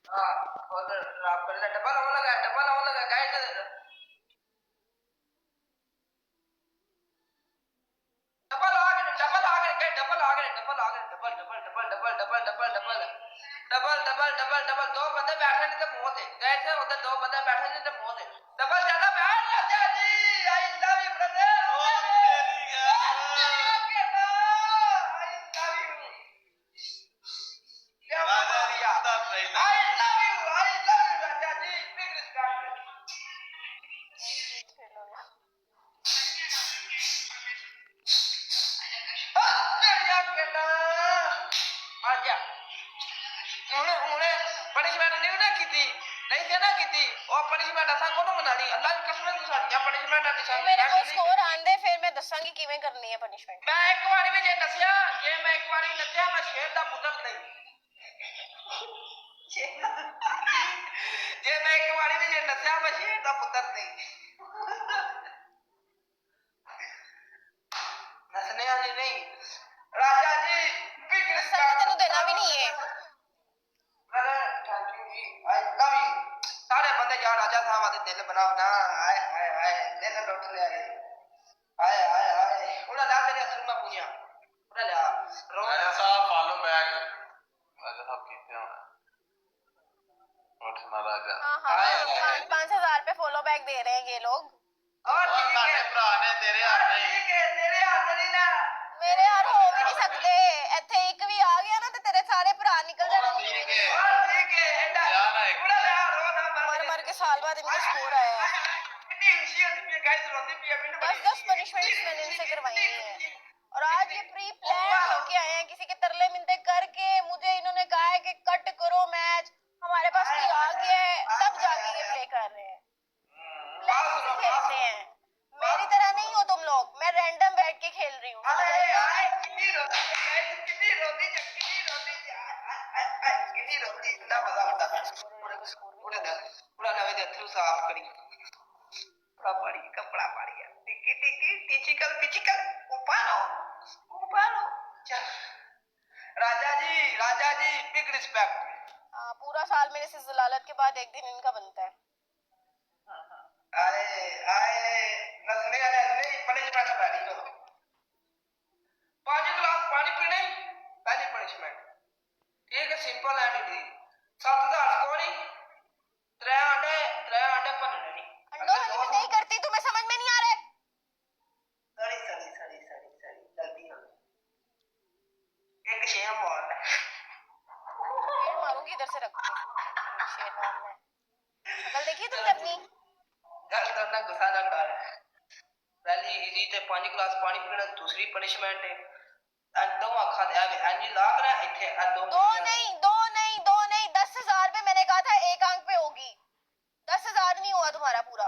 हाँ और डबल हो लगा गाइस डबल दो बंदे बैठे नहीं तो मौत है गए थे उधर दो बंदे बैठे नहीं तो मौत है डबल ज्यादा बैठ राजा जी I love you brother punishment नहीं ना की थी नहीं देना की थी और पनिशमेंट ऐसा कोनो बनानी अल्लाह की कसम निशान क्या पनिशमेंट निशान मेरे को स्कोर आंदे फिर मैं दसांगी किवें करनी है पनिशमेंट मैं एक बारी में जे नसिया ये मैं एक बारी नसिया मैं शेर दा पुत्र नहीं जे मैं एक बारी में जे नसिया मैं शेर दा पुत्र नहीं नसने वाली नहीं राजा जी बिग रिस्पेक्ट तेनू देना भी नहीं है सारे बंदे यार राजा साहब आते दिल बनाओ ना आए हाय हाय दिल लुट ले आए हाय हाय उड़ा ला तेरे असर में पुनिया उड़ा ला राजा साहब फॉलो बैक राजा साहब कीते हैं उठना राजा हाँ 5,000 पे फॉलो बैक दे रहे हैं ये लोग और ठीक है भरा ने तेरे हाथ में ठीक है तेरे हाथ नहीं ना मेरे यार हो भी नहीं सकते ਇੱਥੇ ਇੱਕ ਵੀ ਆ ਗਿਆ ਨਾ ਤੇ ਤੇਰੇ ਸਾਰੇ ਭਰਾ निकल जाने ठीक है और ठीक है एंडा उड़ा ला रो ना मर मर के साल बाद इनका स्कोर आया है कितनी खुशी होती है गाइस रोती भी है मैंने 10 पनिशमेंट्स मैंने इनसे करवाई हैं और आज ये प्री प्लान होके आए हैं किसी के तरले मिनते करके मुझे इन्होंने कहा है कि कट करो मैच हमारे पास कोई आ गया है तब जाके ये प्ले कर रहे हैं प्लान से खेलते हैं मेरी तरह नहीं हो तुम लोग मैं रैंडम बैठ के खेल रही हूँ कितनी रोती कितनी रोती इतना मजा आता है पूरा नवे दे थ्रू साफ करी पूरा पड़ी कपड़ा पड़ी टिकी टिकी टिचिकल ऊपर चल राजा जी बिग रिस्पेक्ट पूरा साल मेरे से जलालत के बाद एक दिन इनका बनता है आए नसने वाले नहीं पनिशमेंट बैठी तो 5 गिलास पानी पीने पहली पनिशमेंट ठीक है सिंपल एंड इजी 7,000 स्कोरिंग 3 अंडे पन्ने नहीं अंडों वाली नहीं करती तुम्हें समझ में नहीं आ रहा है सॉरी गलती हो गई एक शेर मार शेर मारूंगी इधर से रखो शेर मारना है शक्ल देखिए तुमने अपनी गल करना गुस्सा ना कर पहली इजी ते 5 गिलास पानी पीना दूसरी पनिशमेंट है दो आंखा दे एंजी लाग रहा इथे दो नहीं 10,000 पे मैंने कहा था एक आंख पे होगी 10,000 नहीं हुआ तुम्हारा पूरा